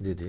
جی جی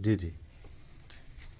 جی جی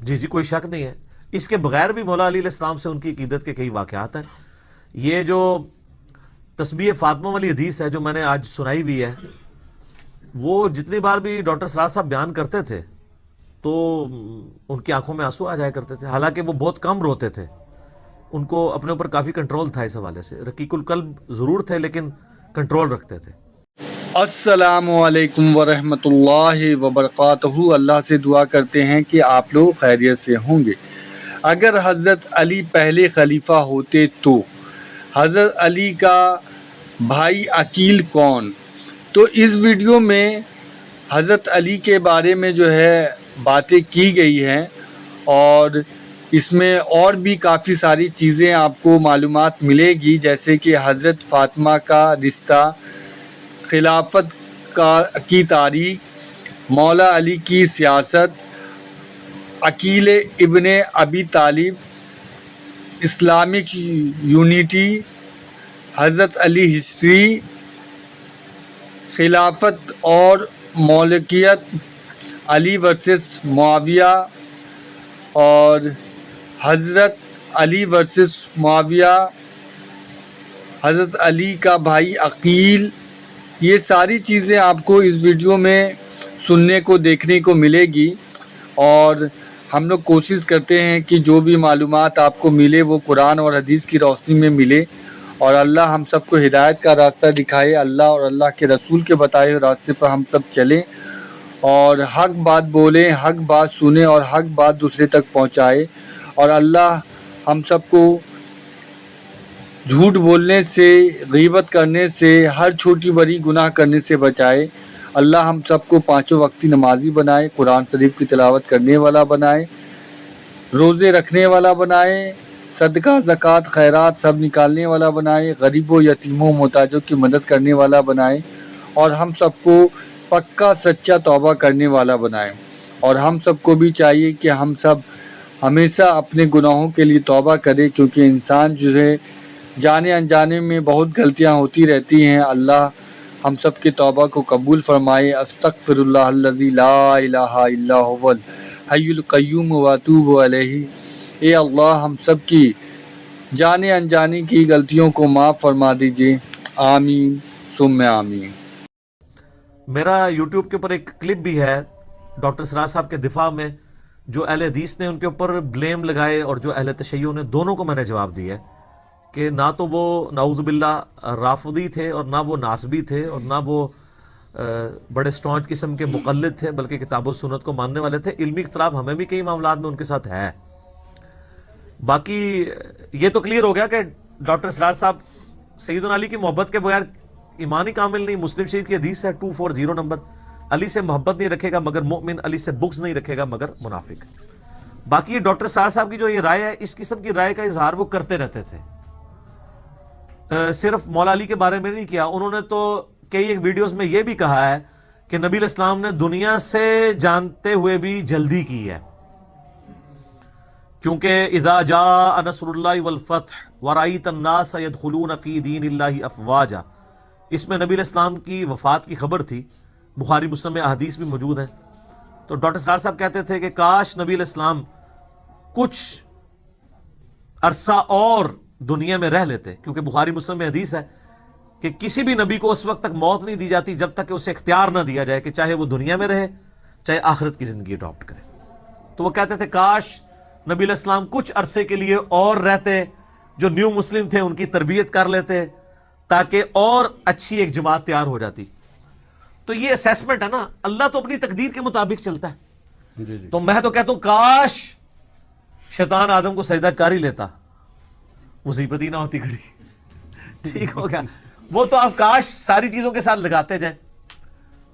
جی جی کوئی شک نہیں ہے، اس کے بغیر بھی مولا علی علیہ السلام سے ان کی عقیدت کے کئی واقعات ہیں۔ یہ جو تسبیح فاطمہ والی حدیث ہے جو میں نے آج سنائی بھی ہے، وہ جتنی بار بھی ڈاکٹر سراج صاحب بیان کرتے تھے تو ان کی آنکھوں میں آنسو آ جایا کرتے تھے، حالانکہ وہ بہت کم روتے تھے، ان کو اپنے اوپر کافی کنٹرول تھا اس حوالے سے، رقیق القلب ضرور تھے لیکن کنٹرول رکھتے تھے۔ السلام علیکم ورحمۃ اللہ وبرکاتہ۔ اللہ سے دعا کرتے ہیں کہ آپ لوگ خیریت سے ہوں گے۔ اگر حضرت علی پہلے خلیفہ ہوتے تو حضرت علی کا بھائی عقیل کون؟ تو اس ویڈیو میں حضرت علی کے بارے میں جو ہے باتیں کی گئی ہیں، اور اس میں اور بھی کافی ساری چیزیں آپ کو معلومات ملے گی، جیسے کہ حضرت فاطمہ کا رشتہ، خلافت کی تاریخ، مولا علی کی سیاست، عقیل ابن ابی طالب، اسلامک یونٹی، حضرت علی ہسٹری، خلافت اور ملکیت، علی ورسس معاویہ، اور حضرت علی ورسس معاویہ، حضرت علی کا بھائی عقیل، یہ ساری چیزیں آپ کو اس ویڈیو میں سننے کو دیکھنے کو ملے گی، اور ہم لوگ کوشش کرتے ہیں کہ جو بھی معلومات آپ کو ملے وہ قرآن اور حدیث کی روشنی میں ملے، اور اللہ ہم سب کو ہدایت کا راستہ دکھائے، اللہ اور اللہ کے رسول کے بتائے ہوئے راستے پر ہم سب چلیں، اور حق بات بولیں، حق بات سنیں، اور حق بات دوسرے تک پہنچائے، اور اللہ ہم سب کو جھوٹ بولنے سے، غیبت کرنے سے، ہر چھوٹی بڑی گناہ کرنے سے بچائے۔ اللہ ہم سب کو پانچوں وقتی نمازی بنائے، قرآن شریف کی تلاوت کرنے والا بنائے، روزے رکھنے والا بنائے، صدقہ زکوٰۃ خیرات سب نکالنے والا بنائے، غریبوں یتیموں محتاجوں کی مدد کرنے والا بنائے، اور ہم سب کو پکا سچا توبہ کرنے والا بنائے۔ اور ہم سب کو بھی چاہیے کہ ہم سب ہمیشہ اپنے گناہوں کے لیے توبہ کریں، کیونکہ انسان جو ہے جانے انجانے میں بہت غلطیاں ہوتی رہتی ہیں۔ اللہ ہم سب کے توبہ کو قبول فرمائے۔ استغفر اللہ الذی لا الہ الا هو الحی القیوم واتوب الیہ۔ اے اللہ ہم سب کی جانے انجانے کی غلطیوں کو معاف فرما دیجئے، آمین ثم آمین۔ میرا یوٹیوب کے اوپر ایک کلپ بھی ہے ڈاکٹر سراج صاحب کے دفاع میں، جو اہل حدیث نے ان کے اوپر بلیم لگائے اور جو اہل تشیع نے، دونوں کو میں نے جواب دیا ہے کہ نہ تو وہ نعوذ باللہ رافضی تھے اور نہ وہ ناسبی تھے اور نہ وہ بڑے سٹانچ قسم کے مقلد تھے، بلکہ کتاب و سنت کو ماننے والے تھے۔ علمی اختلاف ہمیں بھی کئی معاملات میں ان کے ساتھ ہے۔ باقی یہ تو کلیئر ہو گیا کہ ڈاکٹر سراج صاحب سیدنا علی کی محبت کے بغیر ایمان ہی کامل نہیں۔ مسلم شریف کی حدیث ہے 240 نمبر، علی سے محبت نہیں رکھے گا مگر مومن، علی سے بغض نہیں رکھے گا مگر منافق۔ باقی یہ ڈاکٹر سراج صاحب کی جو یہ رائے ہے، اس قسم کی رائے کا اظہار وہ کرتے رہتے تھے، صرف مولا علی کے بارے میں نہیں کیا۔ انہوں نے تو کئی ایک ویڈیوز میں یہ بھی کہا ہے کہ نبی علیہ السلام نے دنیا سے جانتے ہوئے بھی جلدی کی ہے، کیونکہ اذا جاء نصر اللہ والفتح ورأیت الناس يدخلون فی دین اللہ افواجا، اس میں نبی علیہ السلام کی وفات کی خبر تھی، بخاری مسلم میں احادیث بھی موجود ہیں۔ تو ڈاکٹر سراج صاحب کہتے تھے کہ کاش نبی علیہ السلام کچھ عرصہ اور دنیا میں رہ لیتے، کیونکہ بخاری مسلم میں حدیث ہے کہ کسی بھی نبی کو اس وقت تک موت نہیں دی جاتی جب تک کہ اسے اختیار نہ دیا جائے کہ چاہے وہ دنیا میں رہے چاہے آخرت کی زندگی اڈاپٹ کرے۔ تو وہ کہتے تھے کاش نبی علیہ السلام کچھ عرصے کے لیے اور رہتے، جو نیو مسلم تھے ان کی تربیت کر لیتے تاکہ اور اچھی ایک جماعت تیار ہو جاتی۔ تو یہ اسیسمنٹ ہے نا, اللہ تو اپنی تقدیر کے مطابق چلتا ہے. جی جی تو میں تو کہتا ہوں کاش شیطان آدم کو سجدہ کر ہی لیتا, مصیبت ہی نہ ہوتی کھڑی. ٹھیک ہو گیا, وہ تو آپ کاش ساری چیزوں کے ساتھ لگاتے جائیں.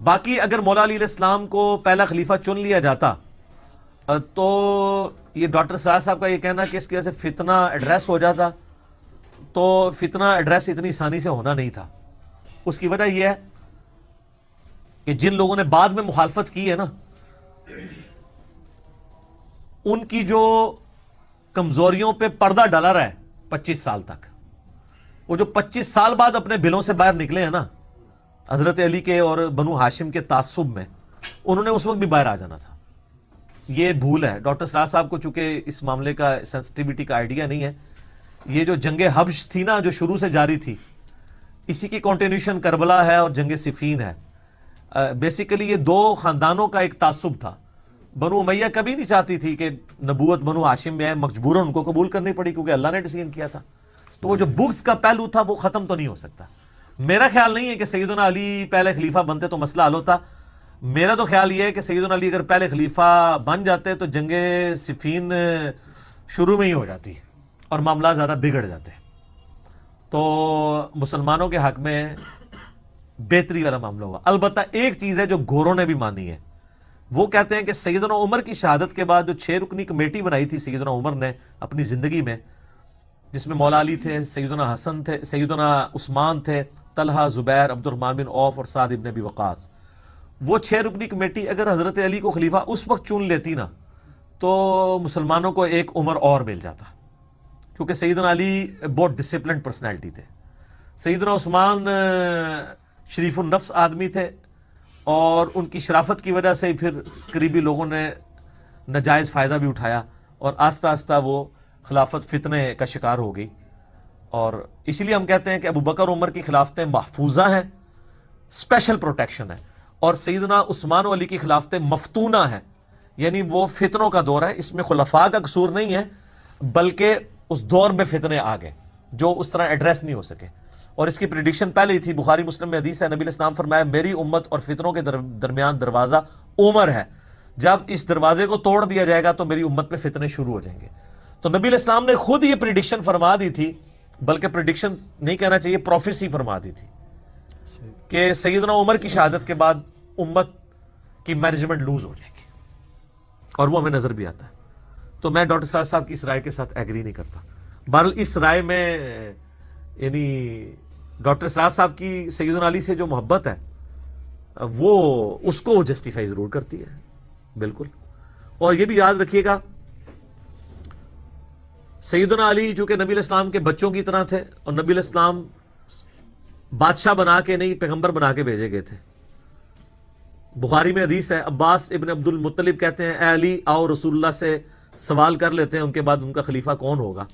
باقی اگر مولا علی علیہ السلام کو پہلا خلیفہ چن لیا جاتا تو یہ ڈاکٹر سراج صاحب کا یہ کہنا کہ اس کی وجہ سے فتنہ ایڈریس ہو جاتا, تو فتنہ ایڈریس اتنی آسانی سے ہونا نہیں تھا. اس کی وجہ یہ ہے کہ جن لوگوں نے بعد میں مخالفت کی ہے نا, ان کی جو کمزوریوں پہ پردہ ڈالا رہا ہے 25 سال تک, وہ جو 25 سال بعد اپنے بلوں سے باہر نکلے ہیں نا حضرت علی کے اور بنو ہاشم کے تعصب میں, انہوں نے اس وقت بھی باہر آ جانا تھا. یہ بھول ہے. ڈاکٹر سراج صاحب کو چونکہ اس معاملے کا سینسٹیوٹی کا آئیڈیا نہیں ہے. یہ جو جنگ حبش تھی نا جو شروع سے جاری تھی, اسی کی کنٹینیوشن کربلا ہے اور جنگ صفین ہے. بیسیکلی یہ دو خاندانوں کا ایک تعصب تھا. بنو امیہ کبھی نہیں چاہتی تھی کہ نبوت بنو ہاشم میں ہے, مجبوراً ان کو قبول کرنی پڑی کیونکہ اللہ نے ڈیسیژن کیا تھا. تو وہ جو بغض کا پہلو تھا وہ ختم تو نہیں ہو سکتا. میرا خیال نہیں ہے کہ سیدنا علی پہلے خلیفہ بنتے تو مسئلہ حل ہوتا. میرا تو خیال یہ ہے کہ سیدنا علی اگر پہلے خلیفہ بن جاتے تو جنگ صفین شروع میں ہی ہو جاتی اور معاملات زیادہ بگڑ جاتے. تو مسلمانوں کے حق میں بہتری والا معاملہ ہوا. البتہ ایک چیز ہے جو گوروں نے بھی مانی ہے, وہ کہتے ہیں کہ سیدنا عمر کی شہادت کے بعد جو 6 رکنی کمیٹی بنائی تھی سیدنا عمر نے اپنی زندگی میں, جس میں مولا علی تھے, سیدنا حسن تھے, سیدنا عثمان تھے, طلحہ, زبیر, عبد الرحمن بن عوف اور سعد ابن ابی وقاص, وہ 6 رکنی کمیٹی اگر حضرت علی کو خلیفہ اس وقت چن لیتی نا تو مسلمانوں کو ایک عمر اور مل جاتا, کیونکہ سیدنا علی بہت ڈسپلنڈ پرسنالٹی تھے. سیدنا عثمان شریف النفس آدمی تھے اور ان کی شرافت کی وجہ سے پھر قریبی لوگوں نے ناجائز فائدہ بھی اٹھایا اور آہستہ آہستہ وہ خلافت فتنے کا شکار ہو گئی. اور اسی لیے ہم کہتے ہیں کہ ابو بکر عمر کی خلافتیں محفوظہ ہیں, اسپیشل پروٹیکشن ہے, اور سیدنا عثمان و علی کی خلافتیں مفتونہ ہیں, یعنی وہ فتنوں کا دور ہے. اس میں خلفاء کا قصور نہیں ہے بلکہ اس دور میں فتنے آ گئے جو اس طرح ایڈریس نہیں ہو سکے. اور اس کی پریڈکشن پہلے ہی تھی. بخاری مسلم میں حدیث ہے, نبی علیہ السلام فرمایا میری امت اور فتنوں کے درمیان دروازہ عمر ہے, جب اس دروازے کو توڑ دیا جائے گا تو میری امت پہ فتنے شروع ہو جائیں گے. تو نبی علیہ السلام نے خود یہ پریڈکشن فرما دی تھی, بلکہ پریڈکشن نہیں کہنا چاہیے, پروفیسی فرما دی تھی کہ سیدنا عمر کی شہادت کے بعد امت کی مینجمنٹ لوز ہو جائے گی, اور وہ ہمیں نظر بھی آتا ہے. تو میں ڈاکٹر سراج صاحب کی اس رائے کے ساتھ ایگری نہیں کرتا. بہرحال اس رائے میں یعنی ڈاکٹر سراج صاحب کی سیدنا علی سے جو محبت ہے وہ اس کو جسٹیفائی ضرور کرتی ہے, بالکل. اور یہ بھی یاد رکھیے گا سیدنا علی جو کہ نبی علیہ السلام کے بچوں کی طرح تھے, اور نبی علیہ السلام بادشاہ بنا کے نہیں پیغمبر بنا کے بھیجے گئے تھے. بخاری میں حدیث ہے, عباس ابن عبد المطلب کہتے ہیں اے علی آؤ رسول اللہ سے سوال کر لیتے ہیں ان کے بعد ان کا خلیفہ کون ہوگا.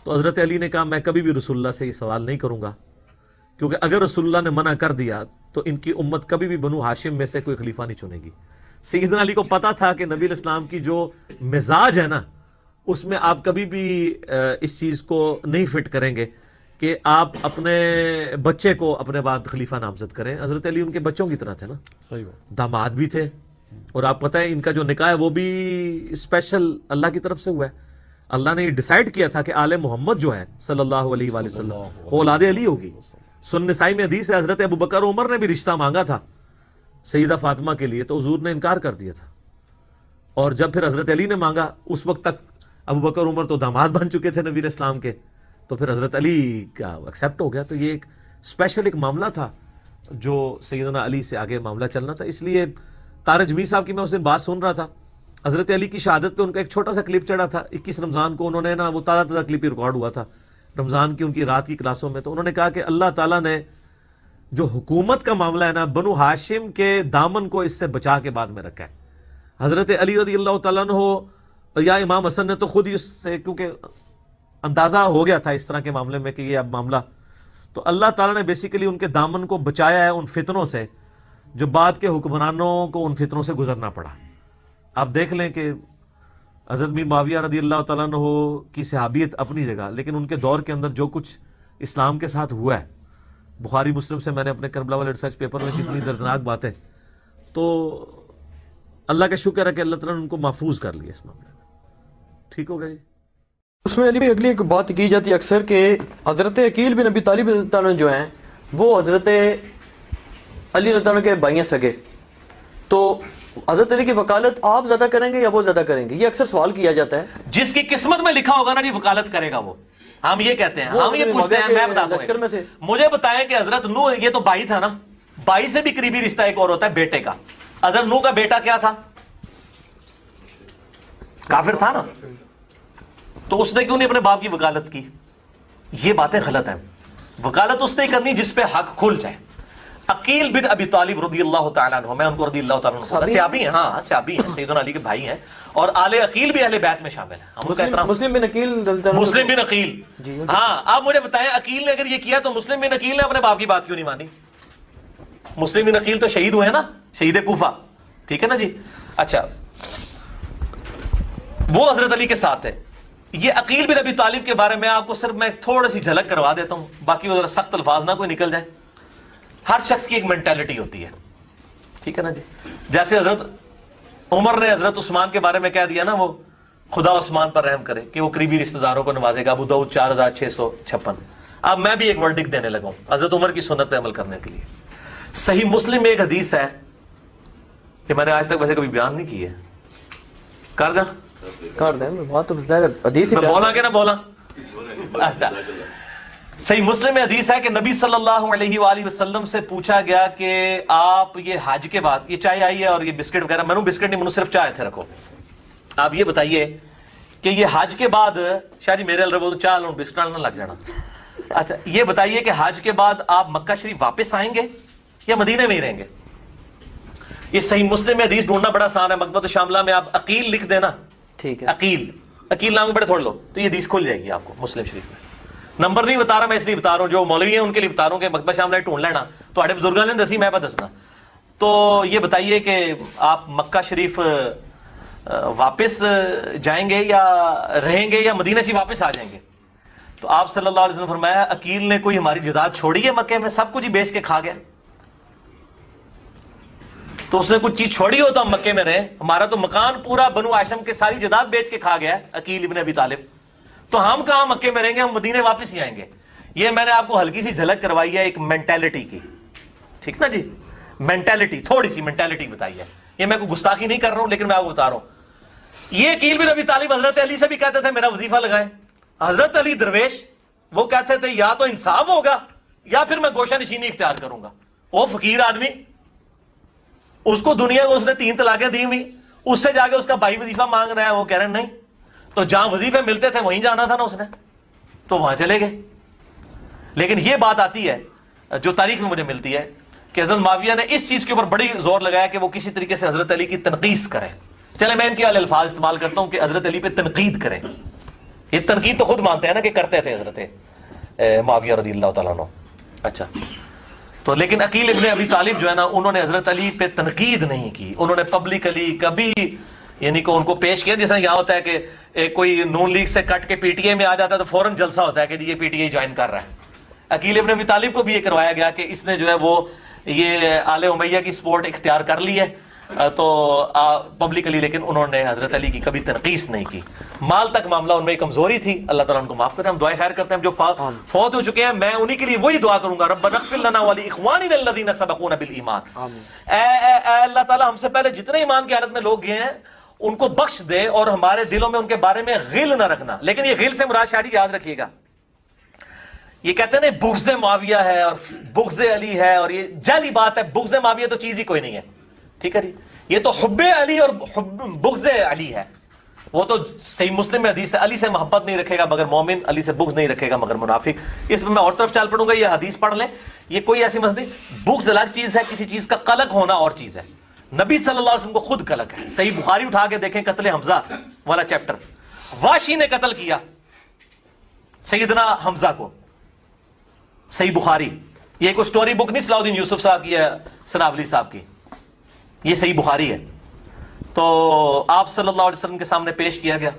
تو حضرت علی نے کہا میں کبھی بھی رسول اللہ سے یہ سوال نہیں کروں گا, کیونکہ اگر رسول اللہ نے منع کر دیا تو ان کی امت کبھی بھی بنو ہاشم میں سے کوئی خلیفہ نہیں چنے گی. سیدنا علی کو پتا تھا کہ نبی علیہ السلام کی جو مزاج ہے نا اس میں آپ کبھی بھی اس چیز کو نہیں فٹ کریں گے کہ آپ اپنے بچے کو اپنے بعد خلیفہ نامزد کریں. حضرت علی ان کے بچوں کی طرح تھے نا, صحیح بات. داماد بھی تھے, اور آپ پتہ ہے ان کا جو نکاح ہے وہ بھی اسپیشل اللہ کی طرف سے ہوا ہے. اللہ نے یہ ڈیسائیڈ کیا تھا کہ آل محمد جو ہے صلی اللہ علیہ وآلہ وسلم وہ اولاد علی ہوگی. سنن نسائی میں حدیث ہے حضرت ابو بکر عمر نے بھی رشتہ مانگا تھا سیدہ فاطمہ کے لیے, تو حضور نے انکار کر دیا تھا. اور جب پھر حضرت علی نے مانگا, اس وقت تک ابو بکر عمر تو داماد بن چکے تھے نبی علیہ السلام کے, تو پھر حضرت علی کا ایکسیپٹ ہو گیا. تو یہ ایک اسپیشل ایک معاملہ تھا جو سیدنا علی سے آگے معاملہ چلنا تھا. اس لیے طارق جمیل صاحب کی میں اس دن بات سن رہا تھا, حضرت علی کی شہادت پہ ان کا ایک چھوٹا سا کلپ چڑھا تھا 21 رمضان کو, انہوں نے نا وہ تازہ کلپ ہی ریکارڈ ہوا تھا رمضان کی ان کی رات کی کلاسوں میں. تو انہوں نے کہا کہ اللہ تعالیٰ نے جو حکومت کا معاملہ ہے نا بنو ہاشم کے دامن کو اس سے بچا کے بعد میں رکھا ہے. حضرت علی رضی اللہ تعالیٰ عنہ یا امام حسن نے تو خود ہی اس سے, کیونکہ اندازہ ہو گیا تھا اس طرح کے معاملے میں کہ یہ اب معاملہ, تو اللہ تعالیٰ نے بیسیکلی ان کے دامن کو بچایا ہے ان فتنوں سے جو بعد کے حکمرانوں کو ان فتنوں سے گزرنا پڑا. آپ دیکھ لیں کہ حضرت میر معاویہ رضی اللہ تعالیٰ عنہ کی صحابیت اپنی جگہ, لیکن ان کے دور کے اندر جو کچھ اسلام کے ساتھ ہوا ہے بخاری مسلم سے میں نے اپنے کربلا والے ریسرچ پیپر میں کتنی دردناک باتیں. تو اللہ کا شکر ہے کہ اللہ تعالیٰ نے ان کو محفوظ کر لیا اس معاملے میں. ٹھیک ہو گیا جی. اس میں علی بھائی اگلی ایک بات کی جاتی ہے اکثر کہ حضرت عقیل بن ابی طالب رضی اللہ عنہ جو ہیں وہ حضرت علی رضی اللہ عنہ کے بھائی ہیں سگے, تو حضرت علی کی وکالت آپ زیادہ کریں گے یا وہ زیادہ کریں گے؟ یہ اکثر سوال کیا جاتا ہے. جس کی قسمت میں لکھا ہوگا نا جی وکالت کرے گا وہ. ہم یہ کہتے ہیں, ہم یہ پوچھتے ہیں, میں بتاتا لشکر میں تھے. ہوں, مجھے بتائیں کہ حضرت نوح, یہ تو بھائی تھا نا, بھائی سے بھی قریبی رشتہ ایک اور ہوتا ہے بیٹے کا. حضرت نوح کا بیٹا کیا تھا؟ کافر تھا نا, تو اس نے کیوں نہیں اپنے باپ کی وکالت کی؟ یہ باتیں غلط ہیں. وکالت اس نے کرنی جس پہ حق کھل جائے. عقیل بن ابی طالب رضی اللہ تعالیٰ عنہ, میں ان کو رضی اللہ تعالیٰ عنہ, صحابی ہیں, ہاں صحابی ہیں, سیدنا علی کے بھائی ہیں, اور آل عقیل بھی اہل بیت میں شامل ہیں. ہم کہتے ہیں مسلم بن عقیل, مسلم بن عقیل. ہاں, آپ مجھے بتائیں عقیل نے اگر یہ کیا تو مسلم بن عقیل نے اپنے باپ کی بات کیوں نہیں مانی؟ مسلم بن عقیل تو شہید ہوئے نا, شہید کوفہ, ٹھیک ہے نا جی. اچھا, وہ حضرت علی کے ساتھ ہے. یہ عقیل بن ابی طالب کے بارے میں آپ کو صرف میں تھوڑی سی جھلک کروا دیتا ہوں, باقی وہ ذرا سخت الفاظ نہ کوئی نکل جائے. ہر شخص کی ایک مینٹالٹی ہوتی ہے, ٹھیک ہے نا جی. جیسے حضرت عمر نے حضرت عثمان کے بارے میں کہہ دیا نا, وہ خدا عثمان پر رحم کرے کہ وہ قریبی رشتہ داروں کو نوازے گا, ابو داؤد 4656. اب میں بھی ایک ورڈکٹ دینے لگا ہوں حضرت عمر کی سنت پہ عمل کرنے کے لیے. صحیح مسلم میں ایک حدیث ہے کہ میں نے آج تک ویسے کبھی بیان نہیں کی ہے, کر دیں کر دیں, بات تو حدیث میں بولا کہ نہ بولا. اچھا, صحیح مسلم میں حدیث ہے کہ نبی صلی اللہ علیہ وآلہ وسلم سے پوچھا گیا کہ آپ یہ حج کے بعد, یہ چائے آئی ہے اور یہ بسکٹ وغیرہ, میں نے بسکٹ نہیں, میں صرف چائے تھے, رکھو. آپ یہ بتائیے کہ یہ حج کے بعد, شاہ جی میرے الربو چال اور بسکٹ نہ لگ جانا. اچھا, یہ بتائیے کہ حج کے بعد آپ مکہ شریف واپس آئیں گے یا مدینے میں ہی رہیں گے؟ یہ صحیح مسلم میں حدیث ڈھونڈنا بڑا آسان ہے. مکتبۃ شاملہ میں آپ عقیل لکھ دینا, ٹھیک ہے, عقیل نام بڑے تھوڑ لو تو یہ حدیث کھل جائے گی آپ کو مسلم شریف میں. نمبر نہیں بتا رہا میں, اس لیے بتا رہا ہوں جو مولوی ہیں ان کے لیے بتا رہا ہوں کہ مکتبہ شاملہ ڈھونڈ لینا, تو اڑے بزرگاں نے دسی, میں پہ دسنا. تو یہ بتائیے کہ آپ مکہ شریف واپس جائیں گے یا رہیں گے یا مدینہ سے واپس آ جائیں گے؟ تو آپ صلی اللہ علیہ وسلم نے فرمایا عقیل نے کوئی ہماری جداد چھوڑی ہے مکے میں؟ سب کچھ ہی بیچ کے کھا گیا. تو اس نے کچھ چیز چھوڑی ہو تو ہم مکے میں رہے, ہمارا تو مکان پورا بنو ہاشم کے ساری جداد بیچ کے کھا گیا ہے عقیل ابن ابی طالب, تو ہم کہاں مکے میں رہیں گے, ہم مدینے واپس ہی آئیں گے. یہ میں نے آپ کو ہلکی سی جھلک کروائی ہے ایک مینٹالٹی کی, ٹھیک نا جی, مینٹالٹی, تھوڑی سی مینٹالٹی بتائی ہے. یہ میں کوئی گستاخی نہیں کر رہا ہوں لیکن میں آپ کو بتا رہا ہوں. یہ عقیل بن ابی طالب حضرت علی سے بھی کہتے تھے میرا وظیفہ لگائیں. حضرت علی درویش وہ کہتے تھے یا تو انصاف ہوگا یا پھر میں گوشہ نشینی اختیار کروں گا. وہ فقیر آدمی, اس کو دنیا کو اس نے 3 طلاقیں دی ہوئی, اس سے جا کے اس کا بھائی وظیفہ مانگ رہا ہے, وہ کہہ رہے ہیں نہیں, تو جہاں وظیفے ملتے تھے وہیں جانا تھا نا اس نے, تو وہاں چلے گئے. لیکن یہ بات آتی ہے جو تاریخ میں مجھے ملتی ہے کہ حضرت معاویہ نے اس چیز کے اوپر بڑی زور لگایا کہ وہ کسی طریقے سے حضرت علی کی تنقید کریں. چلے میں ان کے والے الفاظ استعمال کرتا ہوں کہ حضرت علی پہ تنقید کریں. یہ تنقید تو خود مانتے ہیں نا کہ کرتے تھے حضرت معاویہ رضی اللہ تعالیٰ عنہ. اچھا, تو لیکن عقیل ابن ابی طالب جو ہے نا, انہوں نے حضرت علی پہ تنقید نہیں کی. انہوں نے پبلکلی کبھی یعنی کہ ان کو پیش کیا, جیسا یہاں ہوتا ہے کہ کوئی نون لیگ سے کٹ کے پی ٹی اے میں آ جاتا ہے تو فوراً جلسہ ہوتا ہے کہ یہ پی ٹی اے جوائن کر رہا ہے. عقیل ابن ابی طالب کو بھی یہ کروایا گیا کہ اس نے جو ہے وہ یہ آل امیہ کی سپورٹ اختیار کر لی ہے تو پبلکلی, لیکن انہوں نے حضرت علی کی کبھی تنقید نہیں کی. مال تک معاملہ ان میں کمزوری تھی, اللہ تعالیٰ ان کو معاف کرے. ہم دعائیں خیر کرتے ہیں جو فوت ہو چکے ہیں, میں انہی کے لیے وہی دعا کروں گا, ربنا اغفر لنا ولاخواننا الذین سبقونا بالایمان. اے اللہ تعالیٰ ہم سے پہلے جتنے ایمان کی حالت میں لوگ گئے ہیں ان کو بخش دے اور ہمارے دلوں میں ان کے بارے میں غل نہ رکھنا. لیکن یہ غل سے مراد شاعری یاد رکھیے گا, یہ کہتے ہیں نا بغض معاویہ ہے اور بغض علی ہے, اور یہ جعلی بات ہے. بغض معاویہ تو چیز ہی کوئی نہیں ہے, ٹھیک ہے جی. یہ تو حب علی اور بغض علی ہے. وہ تو صحیح مسلم میں حدیث ہے, علی سے محبت نہیں رکھے گا مگر مومن, علی سے بغض نہیں رکھے گا مگر منافق. اس میں اور طرف چال پڑوں گا, یہ حدیث پڑھ لیں, یہ کوئی ایسی مسئلہ نہیں. بغض الگ چیز ہے, کسی چیز کا قلق ہونا اور چیز ہے. نبی صلی اللہ علیہ وسلم کو خود قلق ہے. صحیح بخاری اٹھا کے دیکھیں, قتل حمزہ والا چیپٹر, واشی نے قتل کیا سیدنا حمزہ کو, صحیح بخاری. یہ کوئی سٹوری بک نہیں صلاح الدین یوسف صاحب کی یا سنابلی صاحب کی, یہ صحیح بخاری ہے. تو آپ صلی اللہ علیہ وسلم کے سامنے پیش کیا گیا,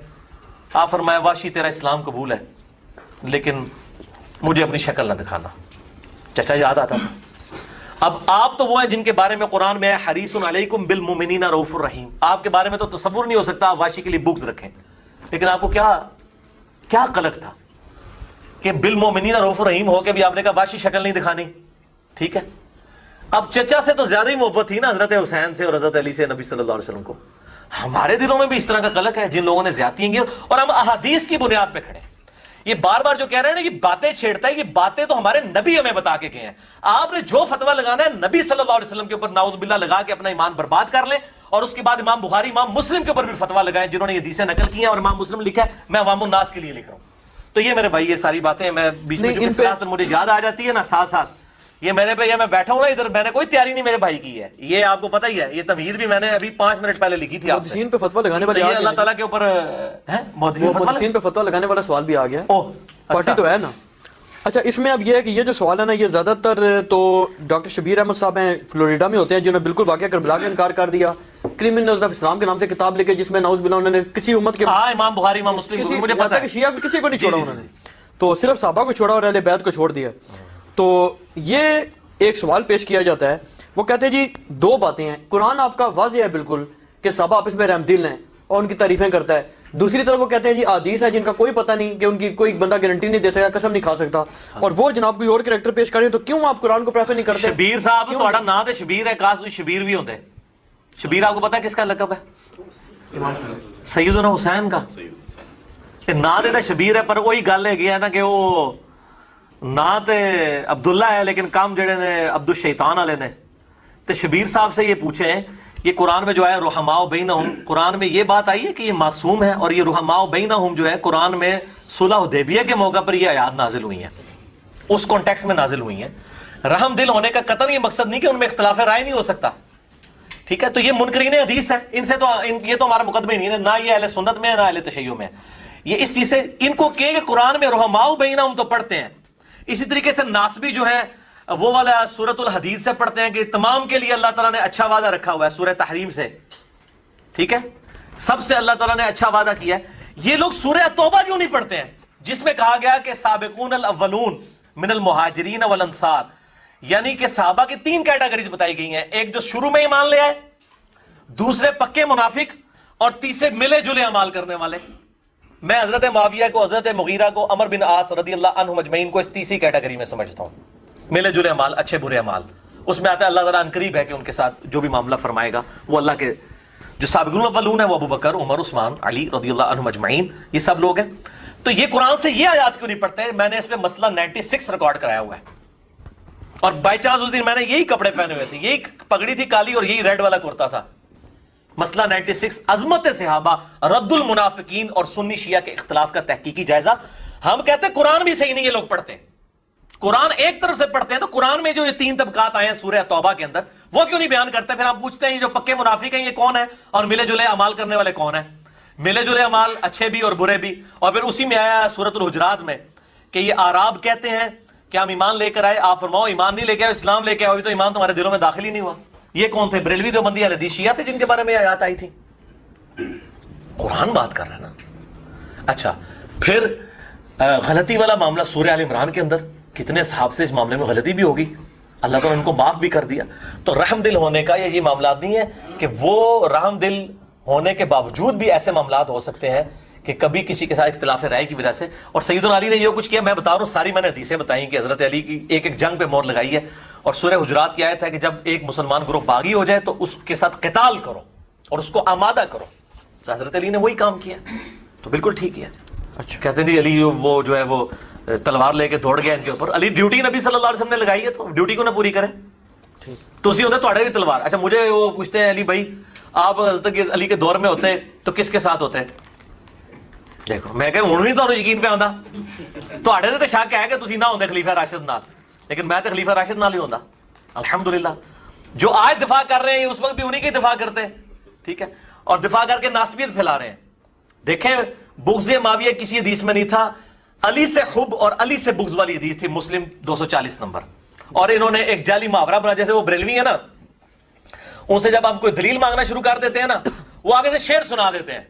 آپ فرمایا واشی تیرا اسلام قبول ہے لیکن مجھے اپنی شکل نہ دکھانا. چچا یاد آتا تھا. اب آپ تو وہ ہیں جن کے بارے میں قرآن میں ہے حریص علیکم بالمؤمنین رؤوف الرحیم. آپ کے بارے میں تو تصور نہیں ہو سکتا آپ واشی کے لیے بغض رکھیں, لیکن آپ کو کیا قلق تھا کہ بالمؤمنین رؤوف الرحیم ہو کے بھی آپ نے کہا واشی شکل نہیں دکھانی. ٹھیک ہے, اب چچا سے تو زیادہ ہی محبت تھی نا حضرت حسین سے اور حضرت علی سے نبی صلی اللہ علیہ وسلم کو. ہمارے دلوں میں بھی اس طرح کا قلق ہے جن لوگوں نے زیادتیاں کی, اور ہم احادیث کی بنیاد پہ کھڑے ہیں. یہ بار بار جو کہہ رہے ہیں نا یہ باتیں چھیڑتا ہے, یہ باتیں تو ہمارے نبی ہمیں بتا کے گئے ہیں. آپ نے جو فتویٰ لگانا ہے نبی صلی اللہ علیہ وسلم کے اوپر نعوذ باللہ لگا کے اپنا ایمان برباد کر لیں, اور اس کے بعد امام بخاری امام مسلم کے اوپر بھی فتویٰ لگائیں جنہوں نے یہ حدیثیں نقل کی ہیں, اور امام مسلم لکھا ہے میں عوام الناس کے لیے لکھ رہا ہوں. تو یہ میرے بھائی یہ ساری باتیں میں بیچ میں مجھے یاد آ جاتی ہے نا ساتھ ساتھ یہ میرے پہ, میں بیٹھا ہوں نا ادھر, میں نے کوئی تیاری نہیں میرے بھائی کی ہے, یہ آپ کو پتہ ہی ہے. یہ تمہید بھی میں نے ابھی 5 منٹ پہلے لکھی تھی آپ سے. محدثین پہ فتویٰ لگانے والے اللہ تعالیٰ کے اوپر محدثین پہ فتویٰ لگانے والا سوال بھی آ گیا. پارٹی تو ہے نا. اچھا اس میں اب یہ ہے کہ یہ جو سوال ہے نا یہ زیادہ تر تو ڈاکٹر شبیر احمد صاحب ہیں فلوریڈا میں ہوتے ہیں, جنہوں نے بالکل واقعہ کربلا کا انکار کر دیا. کرمنلز آف اسلام کے نام سے کتاب لکھے جس میں نعوذ باللہ انہوں نے کسی امت کے امام بخاری امام مسلم مجھے پتہ ہے شیعہ کسی کو نہیں چھوڑا انہوں نے, تو صرف صحابہ کو چھوڑا اور اہل بیت کو چھوڑ دیا. تو یہ ایک سوال پیش کیا جاتا ہے, وہ کہتے ہیں جی 2 باتیں ہیں. قرآن آپ کا واضح ہے بالکل کہ صحابہ آپس میں رحم دل ہیں اور ان کی تعریفیں کرتا ہے. دوسری طرف وہ کہتے ہیں جی احادیث ہے جن کا کوئی پتہ نہیں, کہ ان کی کوئی بندہ گارنٹی نہیں دے سکتا, قسم نہیں کھا سکتا, اور وہ جناب کوئی اور کریکٹر پیش کریں تو کیوں آپ قرآن کو پریفر نہیں کرتے؟ شبیر صاحب تہاڈا نام تے شبیر ہے, کاش شبیر بھی ہوندے. شبیر آپ کو پتہ ہے کس کا لقب ہے؟ سیدنا حسین کا. نا تے شبیر ہے پر وہی گل ہے نا کہ وہ نا تے عبداللہ ہے لیکن کام جڑے نے عبد الشیطان والے نے. تے شبیر صاحب سے یہ پوچھیں یہ قرآن میں جو ہے رحماء بینہم, قرآن میں یہ بات آئی ہے کہ یہ معصوم ہے, اور یہ رحماء بینہم جو ہے قرآن میں صلح حدیبیہ کے موقع پر یہ آیات نازل ہوئی ہیں, اس کانٹیکس میں نازل ہوئی ہیں. رحم دل ہونے کا قطعاً یہ مقصد نہیں کہ ان میں اختلاف رائے نہیں ہو سکتا. ٹھیک ہے, تو یہ منکرین حدیث ہیں, ان سے تو یہ تو ہمارا مقدمہ ہی نہیں ہے, نہ یہ اہل سنت میں ہے نہ اہل تشیع میں. یہ اس چیز سے ان کو کہ قرآن میں رحماء بینہم تو پڑھتے ہیں. اسی طریقے سے ناسبی جو ہے وہ والا سورۃ الحدید سے پڑھتے ہیں کہ تمام کے لیے اللہ تعالیٰ نے اچھا وعدہ رکھا ہوا ہے سورہ تحریم سے. ٹھیک ہے, سب سے اللہ تعالیٰ نے اچھا وعدہ کیا ہے. یہ لوگ سورہ توبہ کیوں نہیں پڑھتے ہیں جس میں کہا گیا کہ سابقون الاولون من المہاجرین والانصار, یعنی کہ صحابہ کی 3 کیٹیگریز بتائی گئی ہیں. ایک جو شروع میں ایمان لے آئے, دوسرے پکے منافق, اور تیسرے ملے جلے اعمال کرنے والے. میں حضرت معاویہ کو, حضرت مغیرہ کو, عمر بن عاص رضی اللہ عنہم اجمعین کو اس تیسری کیٹیگری میں سمجھتا ہوں. ملے جلے اعمال, اچھے برے اعمال, اس میں آتا ہے اللہ تعالیٰ عنقریب ہے کہ ان کے ساتھ جو بھی معاملہ فرمائے گا وہ اللہ کے جو سابقون الاولون ہے وہ ابو بکر, عمر, عثمان, علی رضی اللہ عنہم اجمعین, یہ سب لوگ ہیں. تو یہ قرآن سے یہ آیات کیوں نہیں پڑھتے؟ میں نے اس پہ مسئلہ 96 ریکارڈ کرایا ہوا ہے, اور بائی چانس اس دن میں نے یہی کپڑے پہنے ہوئے تھے, یہی پگڑی تھی کالی اور یہی ریڈ والا کرتا تھا. مسئلہ 96 عظمت صحابہ, رد المنافقین اور سنی شیعہ کے اختلاف کا تحقیقی جائزہ. ہم کہتے ہیں قرآن بھی صحیح نہیں یہ لوگ پڑھتے, قرآن ایک طرف سے پڑھتے ہیں. تو قرآن میں جو یہ 3 طبقات آئے ہیں سورہ توبہ کے اندر وہ کیوں نہیں بیان کرتے؟ پھر ہم پوچھتے ہیں یہ جو پکے منافق ہیں یہ کون ہے, اور ملے جلے اعمال کرنے والے کون ہیں؟ ملے جلے اعمال اچھے بھی اور برے بھی. اور پھر اسی میں آیا سورۃ الحجرات میں کہ یہ اعراب کہتے ہیں کہ ہم ایمان لے کر آئے, آپ فرماؤ ایمان نہیں لے کے آئے, اسلام لے کے آئے, تو ایمان تمہارے دلوں میں داخل ہی نہیں ہوا. یہ کون تھے؟ بریلوی دیوبندی اہل حدیث شیعہ تھے جن کے بارے میں آیات آئی تھی. قرآن بات کر رہا ہے نا. اچھا پھر غلطی والا معاملہ سورہ آل عمران کے اندر کتنے صحاب سے اس معاملے میں غلطی بھی ہوگی, اللہ تعالیٰ نے ان کو معاف بھی کر دیا. تو رحم دل ہونے کا یہ معاملات نہیں ہے کہ وہ رحم دل ہونے کے باوجود بھی ایسے معاملات ہو سکتے ہیں کہ کبھی کسی کے ساتھ اختلاف رائے کی وجہ سے. اور سیدنا علی نے یہ کچھ کیا, میں بتا رہا ہوں ساری میں نے حدیثیں بتائی کہ حضرت علی کی ایک ایک جنگ پہ مور لگائی ہے. اور سورہ حجرات کی آیت ہے کہ جب ایک مسلمان گروہ باغی ہو جائے تو اس کے ساتھ قتال کرو اور اس کو آمادہ کرو. تو حضرت علی نے وہی کام کیا, تو بالکل ٹھیک ہے. اچھا کہتے ہیں علی وہ جو ہے وہ تلوار لے کے دوڑ گیا ان کے اوپر. علی ڈیوٹی نبی صلی اللہ علیہ وسلم نے لگائی ہے تو ڈیوٹی کو نہ پوری کرے تو اسی ہوتا ہے تھوڑے بھی تلوار. اچھا مجھے وہ پوچھتے ہیں علی بھائی آپ حضرت علی کے دور میں ہوتے تو کس کے ساتھ ہوتے؟ دیکھو میں کہ ہوں نہیں تو یقین پہ آتا تھوڑے تو شک ہے کہ تسی نہ ہوندے خلیفہ راشد نال, لیکن میں تو خلیفہ راشد نال ہی ہوندا الحمدللہ. جو آج دفاع کر رہے ہیں اس وقت بھی انہی کی دفاع کرتے, ٹھیک ہے, اور دفاع کر کے ناسبیت پھیلا رہے ہیں. دیکھیں بغض معاویہ کسی حدیث میں نہیں تھا, علی سے حب اور علی سے بغض والی حدیث تھی, مسلم 240 نمبر. اور انہوں نے ایک جعلی محاورہ بنا, جیسے وہ بریلوی ہے نا, ان سے جب آپ کوئی دلیل مانگنا شروع کر دیتے ہیں نا وہ آگے سے شعر سنا دیتے ہیں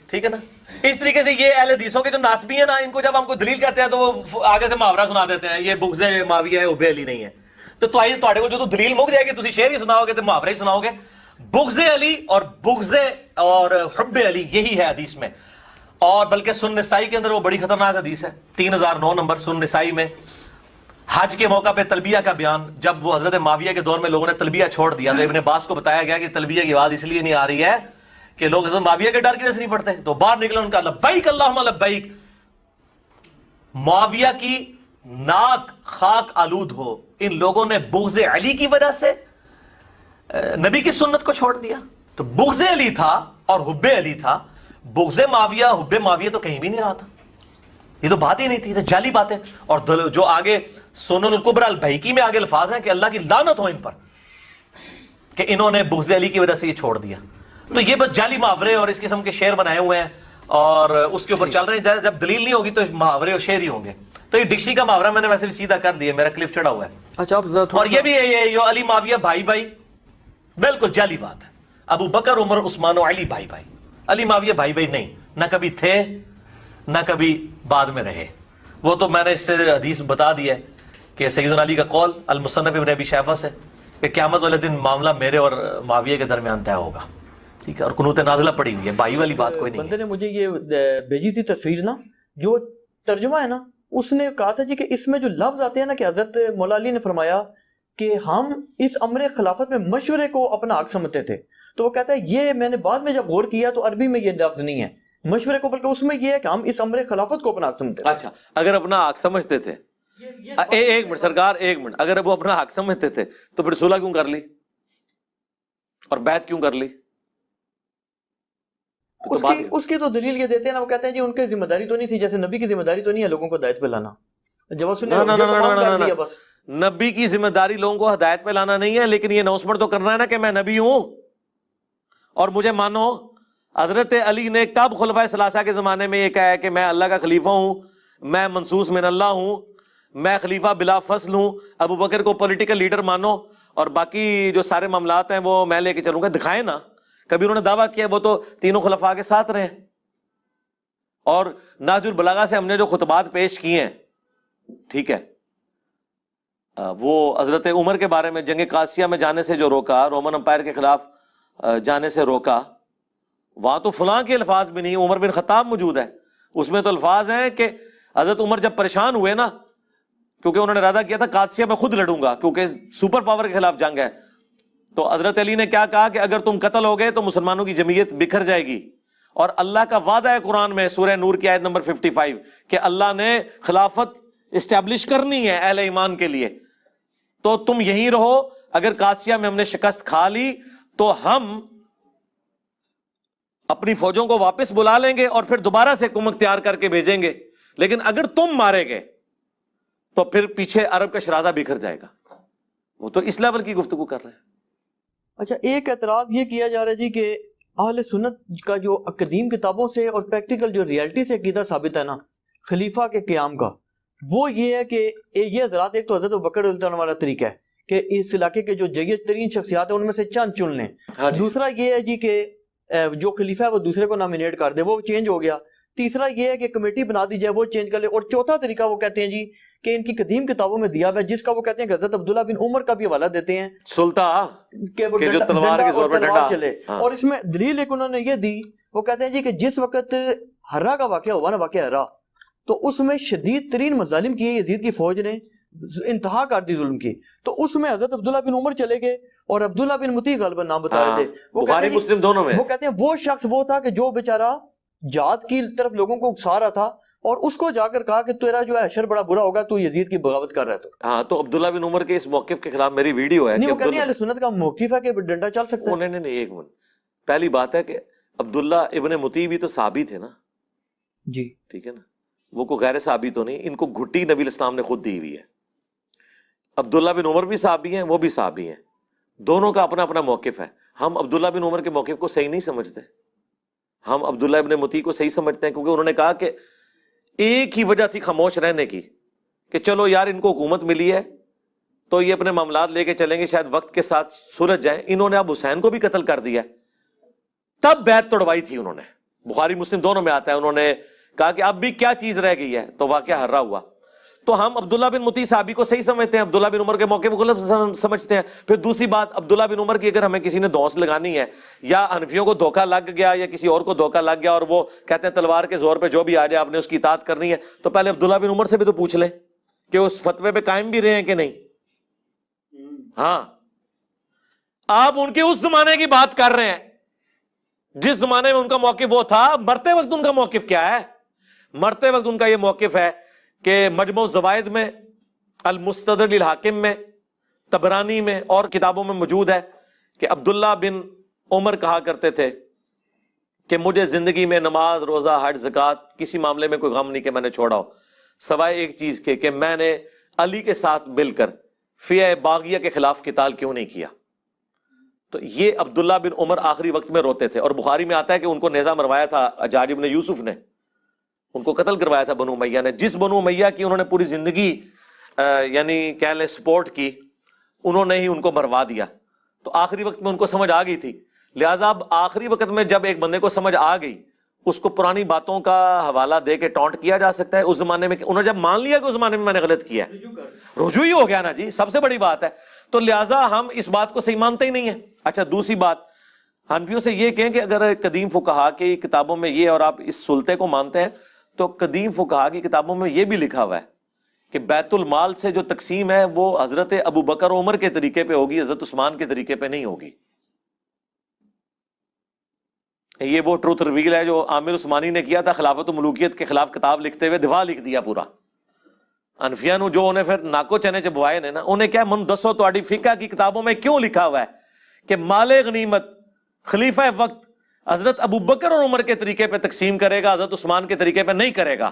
ٹھیک ہے نا. اس طریقے سے یہ اہل حدیثوں کے جو ناسبی ہیں نا, ان کو جب ہم کو دلیل کہتے ہیں تو وہ آگے سے محاورہ سنا دیتے ہیں, یہ بغض معاویہ ہے حب علی نہیں ہے. تو آئیے تواڈے کو جو دلیل مک جائے گی تسی شعر ہی سناؤ گے تو محاورہ ہی سناؤ گے. بغض علی اور بغض اور حب علی یہی ہے حدیث میں. اور بلکہ سنن نسائی کے اندر وہ بڑی خطرناک حدیث ہے, 3009 نمبر سنن نسائی میں, حج کے موقع پہ تلبیہ کا بیان. جب وہ حضرت معاویہ کے دور میں لوگوں نے تلبیہ چھوڑ دیا تو ابن عباس کو بتایا گیا کہ تلبیہ کی آواز اس لیے نہیں آ رہی ہے کہ لوگ حضرت معاویہ کے ڈر کی وجہ سے نہیں پڑھتے. تو باہر نکلا ان کا لبیک اللہم لبیک. معاویہ کی ناک خاک آلود ہو, ان لوگوں نے بغض علی کی وجہ سے نبی کی سنت کو چھوڑ دیا. تو بغض علی تھا اور حب علی تھا. بغض معاویہ حب معاویہ تو کہیں بھی نہیں رہا تھا. یہ تو بات ہی نہیں تھی, تو جعلی باتیں. اور جو آگے سنن الکبری البیہقی میں آگے الفاظ ہیں کہ اللہ کی لعنت ہو ان پر کہ انہوں نے بغض علی کی وجہ سے یہ چھوڑ دیا. تو یہ بس جعلی محاورے اور اس قسم کے شعر بنائے ہوئے ہیں اور اس کے اوپر چل رہے ہیں. جب دلیل نہیں ہوگی تو محاورے اور شعر ہی ہوں گے. تو یہ ڈکشنری کا محاورہ میں نے ویسے بھی سیدھا کر دیا, میرا کلپ چڑھا ہوا ہے. اچھا آپ اور یہ بھی یہ علی معاویہ بھائی بھائی بالکل جعلی بات ہے. ابو بکر عمر عثمان و علی بھائی بھائی. علی معاویہ بھائی بھائی نہیں, نہ کبھی تھے نہ کبھی بعد میں رہے. وہ تو میں نے اس سے حدیث بتا دی ہے کہ سیدنا علی کا قول المصنف ابن ابی شیبہ سے کہ قیامت والے دن معاملہ میرے اور معاویہ کے درمیان طے ہوگا. ٹھیک ہے, اور قنوت نازلہ پڑی ہوئی ہے, بھائی والی بات کوئی نہیں ہے. بندے نے مجھے یہ بھیجی تھی تصویر نا, جو ترجمہ ہے نا, اس نے کہا تھا جی کہ اس میں جو لفظ آتے ہیں نا کہ حضرت مولا علی نے فرمایا کہ ہم اس امر خلافت میں مشورے کو اپنا حق سمجھتے تھے. تو وہ کہتا ہے یہ میں نے بعد میں جب غور کیا تو عربی میں یہ لفظ نہیں ہے مشورے کو, بلکہ اس میں یہ ہے کہ ہم اس امر خلافت کو اپنا حق سمجھتے تھے. اچھا, اگر اپنا حق سمجھتے تھے, ایک منٹ سرکار, ایک منٹ, اگر وہ اپنا حق سمجھتے تھے تو پھر صلح کیوں کر لی اور بیعت کیوں کر لی؟ اس کی تو دلیل یہ دیتے ہیں نا, وہ کہتے ہیں جی ان کی ذمہ داری تو نہیں تھی, جیسے نبی کی ذمہ داری تو نہیں ہے لوگوں کو ہدایت پہ لانا. جب اس نے نبی کی ذمہ داری لوگوں کو ہدایت پہ لانا نہیں ہے, لیکن یہ اناؤنسمنٹ تو کرنا ہے نا کہ میں نبی ہوں اور مجھے مانو. حضرت علی نے کب خلفائے ثلاثہ کے زمانے میں یہ کہا ہے کہ میں اللہ کا خلیفہ ہوں, میں منصوص من اللہ ہوں, میں خلیفہ بلا فصل ہوں. ابو بکر کو پولیٹیکل لیڈر مانو اور باقی جو سارے معاملات ہیں وہ میں لے کے چلوں گا. دکھائیں نا کبھی انہوں نے دعویٰ کیا, وہ تو تینوں خلفاء کے ساتھ رہے. اور نہج البلاغہ سے ہم نے جو خطبات پیش کیے ہیں, ٹھیک ہے, وہ حضرت عمر کے بارے میں جنگ قادسیہ میں جانے سے جو روکا, رومن امپائر کے خلاف جانے سے روکا, وہاں تو فلاں کے الفاظ بھی نہیں, عمر بن خطاب موجود ہے, اس میں تو الفاظ ہیں کہ حضرت عمر جب پریشان ہوئے نا, کیونکہ انہوں نے ارادہ کیا تھا قادسیہ میں خود لڑوں گا کیونکہ سپر پاور کے خلاف جنگ ہے, تو حضرت علی نے کیا کہا کہ اگر تم قتل ہو گئے تو مسلمانوں کی جمعیت بکھر جائے گی. اور اللہ کا وعدہ ہے قرآن میں سورہ نور کی آیت نمبر 55 کہ اللہ نے خلافت اسٹیبلش کرنی ہے اہل ایمان کے لیے, تو تم یہیں رہو, اگر قادسیہ میں ہم نے شکست کھا لی تو ہم اپنی فوجوں کو واپس بلا لیں گے اور پھر دوبارہ سے حکومت تیار کر کے بھیجیں گے, لیکن اگر تم مارے گئے تو پھر پیچھے عرب کا شرازہ بکھر جائے گا. وہ تو اس لیول کی گفتگو کر رہے ہیں. اچھا, ایک اعتراض یہ کیا جا رہا ہے جی کہ اہل سنت کا جو قدیم کتابوں سے اور پریکٹیکل جو ریالٹی سے عقیدہ ثابت ہے نا خلیفہ کے قیام کا, وہ یہ ہے کہ یہ حضرات, ایک تو حضرت ابوبکر رضی اللہ عنہ والا طریقہ ہے کہ اس علاقے کے جو جید ترین شخصیات ہیں ان میں سے چند چن لیں. دوسرا یہ ہے جی کہ جو خلیفہ ہے وہ دوسرے کو نامینیٹ کر دے, وہ چینج ہو گیا. تیسرا یہ ہے کہ کمیٹی بنا دی جائے, وہ چینج کر لے. اور چوتھا طریقہ وہ کہتے ہیں جی کہ ان کی قدیم کتابوں میں دیا ہوا ہے, جس کا وہ کہتے ہیں کہ حضرت عبداللہ بن عمر کا بھی حوالہ دیتے ہیں سلطان کہ وہ جو تلوار کے زور پہ ڈنڈا چلے. اور اس میں دلیل ایک انہوں نے یہ دی, وہ کہتے ہیں جی کہ جس وقت ہرا کا واقعہ ہوا نا, واقعہ ہرا, تو اس میں شدید ترین مظالم کیے یزید کی فوج نے, انتہا کر دی ظلم کی. تو اس میں حضرت عبداللہ بن عمر چلے گئے اور عبداللہ بن مطیع غالباً نام بتا رہے تھے. بخاری مسلم دونوں میں وہ کہتے ہیں وہ شخص وہ تھا کہ جو بیچارہ جہاد کی طرف لوگوں کو اکسا رہا تھا, اور اس کو جا کر کہا کہ تیرا جو ہے حشر بڑا برا ہوگا, تو یزید کی بغاوت کر رہا ہے. تو ہاں, تو عبداللہ بن عمر کے اس موقف کے خلاف میری ویڈیو ہے. نہیں, وہ کہتے ہیں اہل سنت کا موقف ہے کہ ڈنڈا چل سکتا ہے. نہیں, ایک منٹ, پہلی بات ہے کہ عبداللہ ابن مطیع بھی تو صحابی تھے نا جی, ٹھیک ہے نا, وہ کو غیر صحابی تو نہیں. ان کو گھٹی نبی الاسلام نے خود دی ہوئی ہے. عبداللہ بن عمر بھی صحابی ہیں, وہ بھی صحابی ہیں, دونوں کا اپنا اپنا موقف ہے. ہم عبداللہ بن عمر کے موقف کو صحیح نہیں سمجھتے, ہم عبداللہ ابن مطیع کو صحیح سمجھتے ہیں, کیونکہ انہوں نے کہا کہ ایک ہی وجہ تھی خاموش رہنے کی کہ چلو یار ان کو حکومت ملی ہے تو یہ اپنے معاملات لے کے چلیں گے, شاید وقت کے ساتھ سلجھ جائیں. انہوں نے اب حسین کو بھی قتل کر دیا, تب بیعت توڑوائی تھی انہوں نے. بخاری مسلم دونوں میں آتا ہے. انہوں نے کہا کہ اب بھی کیا چیز رہ گئی ہے, تو واقعہ ہررا ہوا. تو ہم عبداللہ بن مطیع صحابی کو صحیح سمجھتے ہیں, عبداللہ بن عمر کے موقع کو غلط سمجھتے ہیں. پھر دوسری بات, عبداللہ بن عمر کی اگر ہمیں کسی نے دھونس لگانی ہے, یا حنفیوں کو دھوکہ لگ گیا یا کسی اور کو دھوکہ لگ گیا اور وہ کہتے ہیں تلوار کے زور پہ جو بھی آ جائے آپ نے اس کی اطاعت کرنی ہے, تو پہلے عبداللہ بن عمر سے بھی تو پوچھ لیں کہ اس فتوے پہ قائم بھی رہے ہیں کہ نہیں. ہاں, آپ ان کے اس زمانے کی بات کر رہے ہیں جس زمانے میں ان کا موقف وہ تھا. مرتے وقت ان کا موقف کیا ہے؟ مرتے وقت ان کا یہ موقف ہے کہ مجموع الزوائد میں, المستدرک للحاکم میں, طبرانی میں اور کتابوں میں موجود ہے کہ عبداللہ بن عمر کہا کرتے تھے کہ مجھے زندگی میں نماز, روزہ, حج, زکوٰۃ کسی معاملے میں کوئی غم نہیں کہ میں نے چھوڑا ہو, سوائے ایک چیز کے کہ میں نے علی کے ساتھ مل کر فیہ باغیہ کے خلاف قتال کیوں نہیں کیا. تو یہ عبداللہ بن عمر آخری وقت میں روتے تھے. اور بخاری میں آتا ہے کہ ان کو نیزہ مروایا تھا حجاج بن یوسف نے, ان کو قتل کروایا تھا بنو امیہ نے. جس بنو امیہ کی انہوں نے پوری زندگی یعنی کہہ لیں سپورٹ کی, انہوں نے ہی ان کو مروا دیا. تو آخری وقت میں ان کو سمجھ آ گئی تھی. لہٰذا اب آخری وقت میں جب ایک بندے کو سمجھ آ گئی, اس کو پرانی باتوں کا حوالہ دے کے ٹونٹ کیا جا سکتا ہے. اس زمانے میں انہوں نے جب مان لیا کہ اس زمانے میں میں نے غلط کیا, رجوع ہی ہو گیا نا جی, سب سے بڑی بات ہے. تو لہٰذا ہم اس بات کو صحیح مانتے ہی نہیں ہیں. اچھا, دوسری بات, حنفیوں سے یہ کہیں کہ اگر قدیم فقہا کی کتابوں میں یہ, اور آپ اس سلطے کو مانتے ہیں, تو قدیم فقہا کی کتابوں میں یہ بھی لکھا ہوا ہے کہ بیت المال سے جو تقسیم ہے وہ حضرت ابو بکر عمر کے طریقے پہ ہوگی, حضرت عثمان کے طریقے پہ نہیں ہوگی. یہ وہ ٹروتھ ریویل ہے جو عامر عثمانی نے کیا تھا خلافت و ملوکیت کے خلاف کتاب لکھتے ہوئے, دفاع لکھ دیا پورا. انفیاں نو جو انہیں پھر ناکو چنے چبوائے نے نا, انہیں کیا من دسو تواڈی فقہ کی کتابوں میں کیوں لکھا ہوا ہے کہ مال غنیمت خلیفہ وقت حضرت ابو بکر اور عمر کے طریقے پہ تقسیم کرے گا, حضرت عثمان کے طریقے پہ نہیں کرے گا.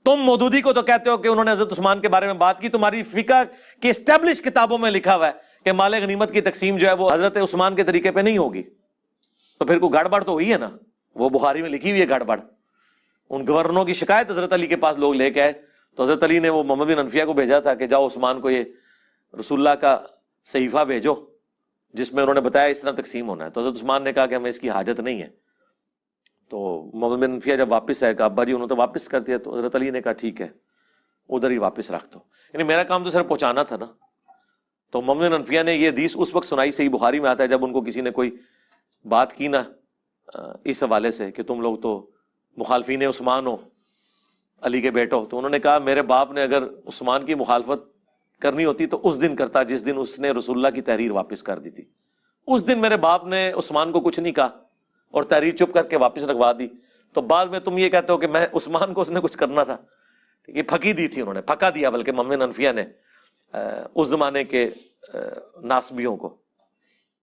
تم مودودی کو تو کہتے ہو کہ انہوں نے حضرت عثمان کے بارے میں بات کی, تمہاری فقہ کی اسٹیبلش کتابوں میں لکھا ہوا ہے کہ مال غنیمت کی تقسیم جو ہے وہ حضرت عثمان کے طریقے پہ نہیں ہوگی. تو پھر کوئی گڑبڑ تو ہوئی ہے نا, وہ بخاری میں لکھی ہوئی ہے گڑبڑ. ان گورنروں کی شکایت حضرت علی کے پاس لوگ لے کے آئے, تو حضرت علی نے وہ محمد بن انفیہ کو بھیجا تھا کہ جاؤ عثمان کو یہ رسول اللہ کا صحیفہ بھیجو جس میں انہوں نے بتایا اس طرح تقسیم ہونا ہے. تو حضرت عثمان نے کہا کہ ہمیں اس کی حاجت نہیں ہے. تو محمد بن انفیہ جب واپس آئے, کہا ابا جی انہوں نے تو واپس کر دیا. تو حضرت علی نے کہا ٹھیک ہے ادھر ہی واپس رکھ دو, یعنی میرا کام تو صرف پہنچانا تھا نا. تو محمد بن انفیہ نے یہ حدیث اس وقت سنائی, صحیح بخاری میں آتا ہے, جب ان کو کسی نے کوئی بات کی نا اس حوالے سے کہ تم لوگ تو مخالفین عثمان ہو, علی کے بیٹو. تو انہوں نے کہا میرے باپ نے اگر عثمان کی مخالفت کرنی ہوتی تو اس دن کرتا جس دن اس نے رسول اللہ کی تحریر واپس کر دی تھی. اس دن میرے باپ نے عثمان کو کچھ نہیں کہا اور تحریر چپ کر کے واپس رکھوا دی. تو بعد میں تم یہ کہتے ہو کہ میں عثمان کو اس نے کچھ کرنا تھا. یہ پھکی دی تھی, انہوں نے پھکا دیا بلکہ محمد بن انفیہ نے اس زمانے کے ناسبیوں کو.